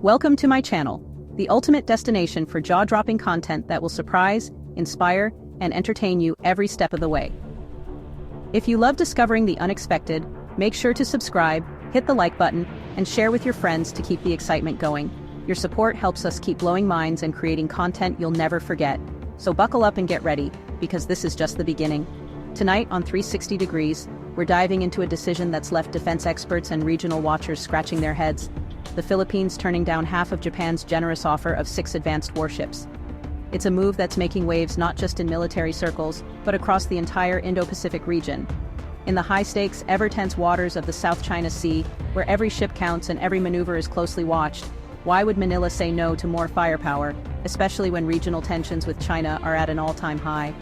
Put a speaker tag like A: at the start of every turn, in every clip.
A: Welcome to my channel, the ultimate destination for jaw-dropping content that will surprise, inspire, and entertain you every step of the way. If you love discovering the unexpected, make sure to subscribe, hit the like button, and share with your friends to keep the excitement going. Your support helps us keep blowing minds and creating content you'll never forget. So buckle up and get ready, because this is just the beginning. Tonight on 360 Degrees, we're diving into a decision that's left defense experts and regional watchers scratching their heads. The Philippines turning down half of Japan's generous offer of 6 advanced warships. It's a move that's making waves not just in military circles, but across the entire Indo-Pacific region. In the high-stakes, ever-tense waters of the South China Sea, where every ship counts and every maneuver is closely watched, why would Manila say no to more firepower, especially when regional tensions with China are at an all-time high?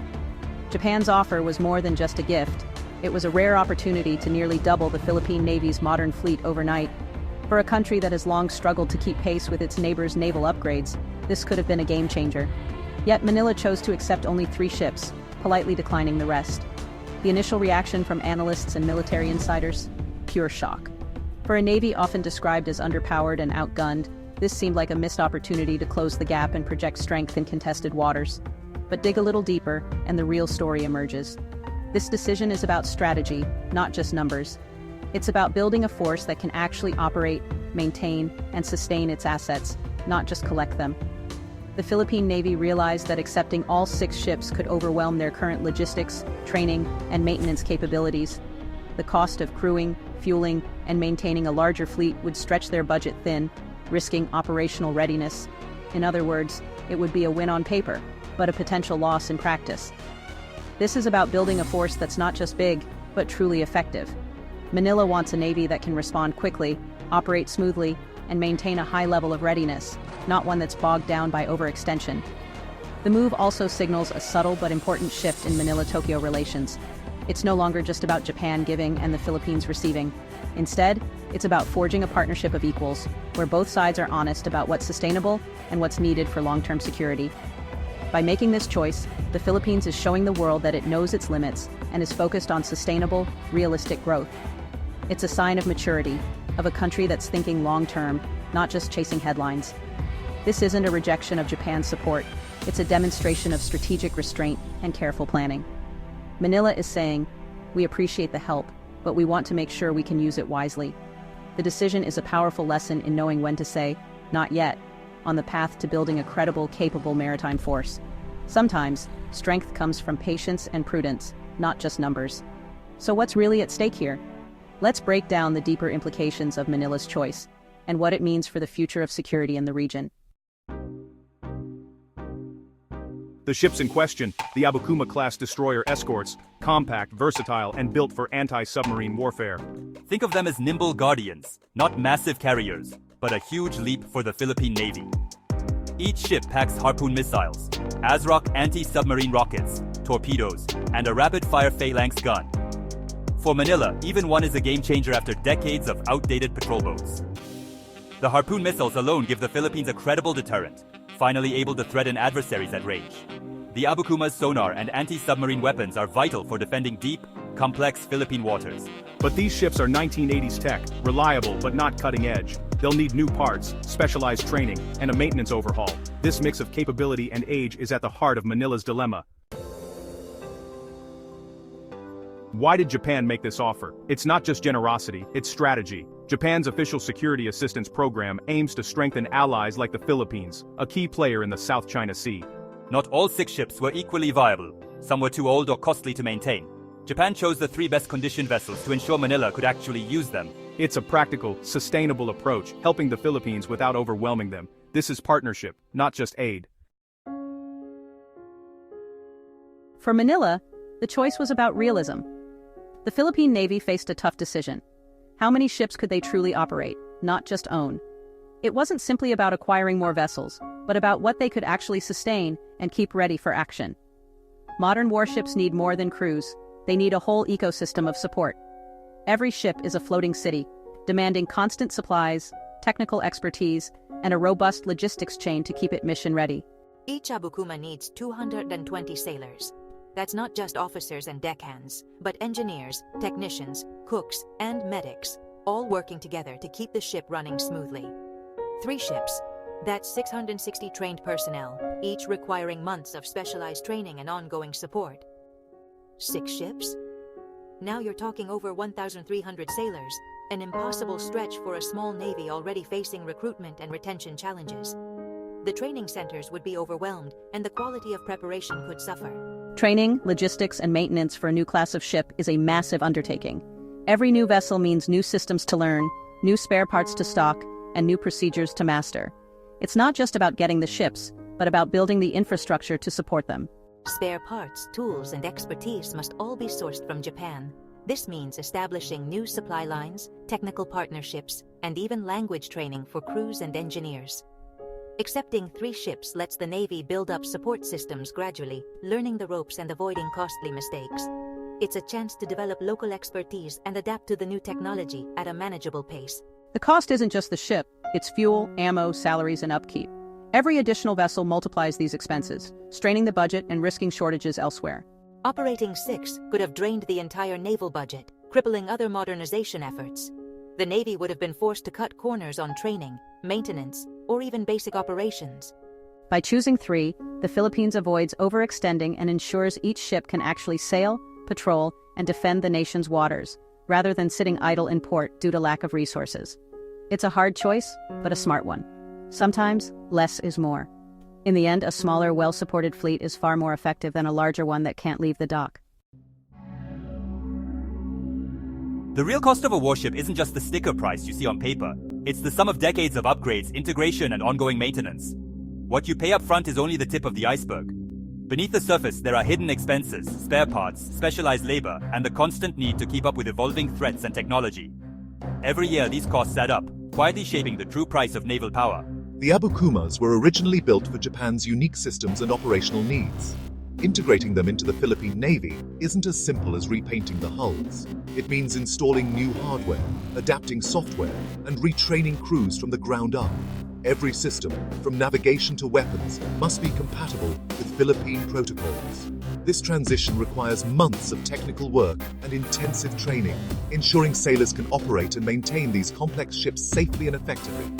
A: Japan's offer was more than just a gift. It was a rare opportunity to nearly double the Philippine Navy's modern fleet overnight. For a country that has long struggled to keep pace with its neighbors' naval upgrades, this could have been a game-changer. Yet Manila chose to accept only 3 ships, politely declining the rest. The initial reaction from analysts and military insiders? Pure shock. For a navy often described as underpowered and outgunned, this seemed like a missed opportunity to close the gap and project strength in contested waters. But dig a little deeper, and the real story emerges. This decision is about strategy, not just numbers. It's about building a force that can actually operate, maintain, and sustain its assets, not just collect them. The Philippine Navy realized that accepting all 6 ships could overwhelm their current logistics, training, and maintenance capabilities. The cost of crewing, fueling, and maintaining a larger fleet would stretch their budget thin, risking operational readiness. In other words, it would be a win on paper, but a potential loss in practice. This is about building a force that's not just big, but truly effective. Manila wants a navy that can respond quickly, operate smoothly, and maintain a high level of readiness, not one that's bogged down by overextension. The move also signals a subtle but important shift in Manila-Tokyo relations. It's no longer just about Japan giving and the Philippines receiving. Instead, it's about forging a partnership of equals, where both sides are honest about what's sustainable and what's needed for long-term security. By making this choice, the Philippines is showing the world that it knows its limits and is focused on sustainable, realistic growth. It's a sign of maturity, of a country that's thinking long-term, not just chasing headlines. This isn't a rejection of Japan's support, it's a demonstration of strategic restraint and careful planning. Manila is saying, we appreciate the help, but we want to make sure we can use it wisely. The decision is a powerful lesson in knowing when to say, not yet, on the path to building a credible, capable maritime force. Sometimes, strength comes from patience and prudence, not just numbers. So what's really at stake here? Let's break down the deeper implications of Manila's choice, and what it means for the future of security in the region.
B: The ships in question, the Abukuma-class destroyer escorts, compact, versatile, and built for anti-submarine warfare.
C: Think of them as nimble guardians, not massive carriers, but a huge leap for the Philippine Navy. Each ship packs Harpoon missiles, ASROC anti-submarine rockets, torpedoes, and a rapid-fire phalanx gun. For Manila, even one is a game-changer after decades of outdated patrol boats. The Harpoon missiles alone give the Philippines a credible deterrent, finally able to threaten adversaries at range. The Abukuma's sonar and anti-submarine weapons are vital for defending deep, complex Philippine waters.
B: But these ships are 1980s tech, reliable but not cutting edge. They'll need new parts, specialized training, and a maintenance overhaul. This mix of capability and age is at the heart of Manila's dilemma. Why did Japan make this offer? It's not just generosity, it's strategy. Japan's official security assistance program aims to strengthen allies like the Philippines, a key player in the South China Sea.
C: Not all 6 ships were equally viable. Some were too old or costly to maintain. Japan chose the 3 best conditioned vessels to ensure Manila could actually use them.
B: It's a practical, sustainable approach, helping the Philippines without overwhelming them. This is partnership, not just aid.
A: For Manila, the choice was about realism. The Philippine Navy faced a tough decision. How many ships could they truly operate, not just own? It wasn't simply about acquiring more vessels, but about what they could actually sustain and keep ready for action. Modern warships need more than crews. They need a whole ecosystem of support. Every ship is a floating city, demanding constant supplies, technical expertise, and a robust logistics chain to keep it mission-ready.
D: Each Abukuma needs 220 sailors. That's not just officers and deckhands, but engineers, technicians, cooks, and medics, all working together to keep the ship running smoothly. 3 ships. That's 660 trained personnel, each requiring months of specialized training and ongoing support. 6 ships? Now you're talking over 1,300 sailors, an impossible stretch for a small navy already facing recruitment and retention challenges. The training centers would be overwhelmed, and the quality of preparation could suffer.
A: Training, logistics, and maintenance for a new class of ship is a massive undertaking. Every new vessel means new systems to learn, new spare parts to stock, and new procedures to master. It's not just about getting the ships, but about building the infrastructure to support them.
D: Spare parts, tools, and expertise must all be sourced from Japan. This means establishing new supply lines, technical partnerships, and even language training for crews and engineers. Accepting 3 ships lets the Navy build up support systems gradually, learning the ropes and avoiding costly mistakes. It's a chance to develop local expertise and adapt to the new technology at a manageable pace.
A: The cost isn't just the ship, it's fuel, ammo, salaries, and upkeep. Every additional vessel multiplies these expenses, straining the budget and risking shortages elsewhere.
D: Operating 6 could have drained the entire naval budget, crippling other modernization efforts. The Navy would have been forced to cut corners on training, maintenance, or even basic operations.
A: By choosing 3, the Philippines avoids overextending and ensures each ship can actually sail, patrol, and defend the nation's waters, rather than sitting idle in port due to lack of resources. It's a hard choice, but a smart one. Sometimes, less is more. In the end, a smaller, well-supported fleet is far more effective than a larger one that can't leave the dock.
C: The real cost of a warship isn't just the sticker price you see on paper. It's the sum of decades of upgrades, integration, and ongoing maintenance. What you pay up front is only the tip of the iceberg. Beneath the surface, there are hidden expenses, spare parts, specialized labor, and the constant need to keep up with evolving threats and technology. Every year, these costs add up, quietly shaping the true price of naval power.
E: The Abukumas were originally built for Japan's unique systems and operational needs. Integrating them into the Philippine Navy isn't as simple as repainting the hulls. It means installing new hardware, adapting software, and retraining crews from the ground up. Every system, from navigation to weapons, must be compatible with Philippine protocols. This transition requires months of technical work and intensive training, ensuring sailors can operate and maintain these complex ships safely and effectively.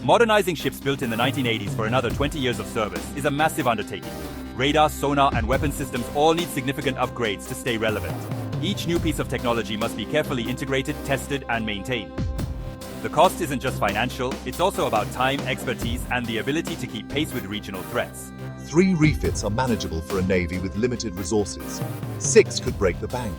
C: Modernizing ships built in the 1980s for another 20 years of service is a massive undertaking. Radar, sonar, and weapon systems all need significant upgrades to stay relevant. Each new piece of technology must be carefully integrated, tested, and maintained. The cost isn't just financial, it's also about time, expertise, and the ability to keep pace with regional threats.
E: 3 refits are manageable for a navy with limited resources. 6 could break the bank.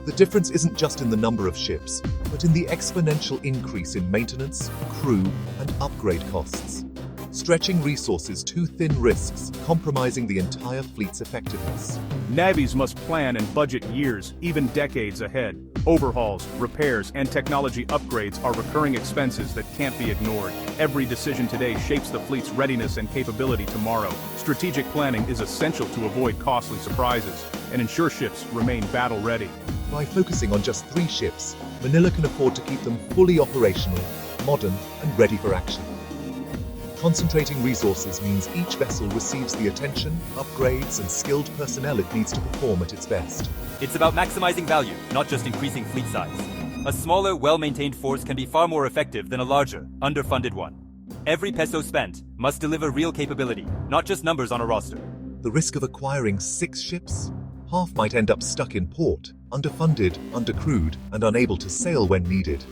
E: The difference isn't just in the number of ships, but in the exponential increase in maintenance, crew, and upgrade costs. Stretching resources too thin risks compromising the entire fleet's effectiveness.
B: Navies must plan and budget years, even decades ahead. Overhauls, repairs, and technology upgrades are recurring expenses that can't be ignored. Every decision today shapes the fleet's readiness and capability tomorrow. Strategic planning is essential to avoid costly surprises and ensure ships remain battle-ready.
E: By focusing on just 3 ships, Manila can afford to keep them fully operational, modern, and ready for action. Concentrating resources means each vessel receives the attention, upgrades, and skilled personnel it needs to perform at its best.
C: It's about maximizing value, not just increasing fleet size. A smaller, well-maintained force can be far more effective than a larger, underfunded one. Every peso spent must deliver real capability, not just numbers on a roster.
E: The risk of acquiring 6 ships? Half might end up stuck in port, underfunded, undercrewed, and unable to sail when needed.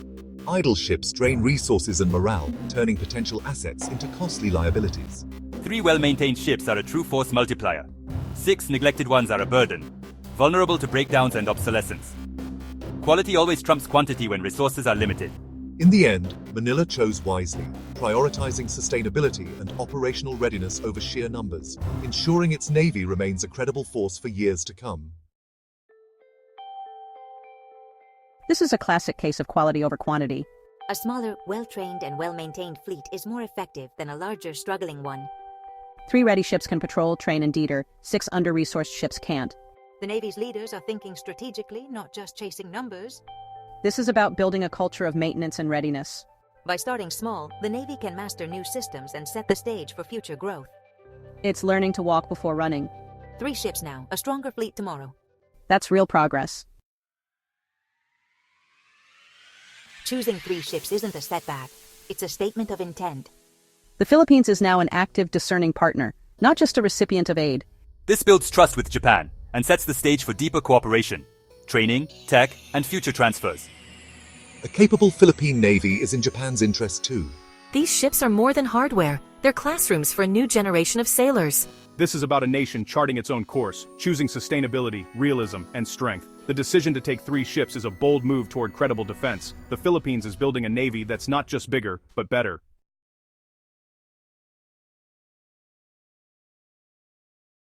E: Idle ships drain resources and morale, turning potential assets into costly liabilities.
C: 3 well-maintained ships are a true force multiplier. 6 neglected ones are a burden, vulnerable to breakdowns and obsolescence. Quality always trumps quantity when resources are limited.
E: In the end, Manila chose wisely, prioritizing sustainability and operational readiness over sheer numbers, ensuring its navy remains a credible force for years to come.
A: This is a classic case of quality over quantity.
D: A smaller, well-trained and well-maintained fleet is more effective than a larger, struggling one.
A: 3 ready ships can patrol, train, and deter. 6 under-resourced ships can't.
D: The Navy's leaders are thinking strategically, not just chasing numbers.
A: This is about building a culture of maintenance and readiness.
D: By starting small, the Navy can master new systems and set the stage for future growth.
A: It's learning to walk before running.
D: 3 ships now, a stronger fleet tomorrow.
A: That's real progress.
D: Choosing 3 ships isn't a setback, it's a statement of intent.
A: The Philippines is now an active, discerning partner, not just a recipient of aid.
C: This builds trust with Japan and sets the stage for deeper cooperation, training, tech, and future transfers.
E: A capable Philippine Navy is in Japan's interest too.
F: These ships are more than hardware. They're classrooms for a new generation of sailors.
B: This is about a nation charting its own course, choosing sustainability, realism, and strength. The decision to take 3 ships is a bold move toward credible defense. The Philippines is building a navy that's not just bigger, but better.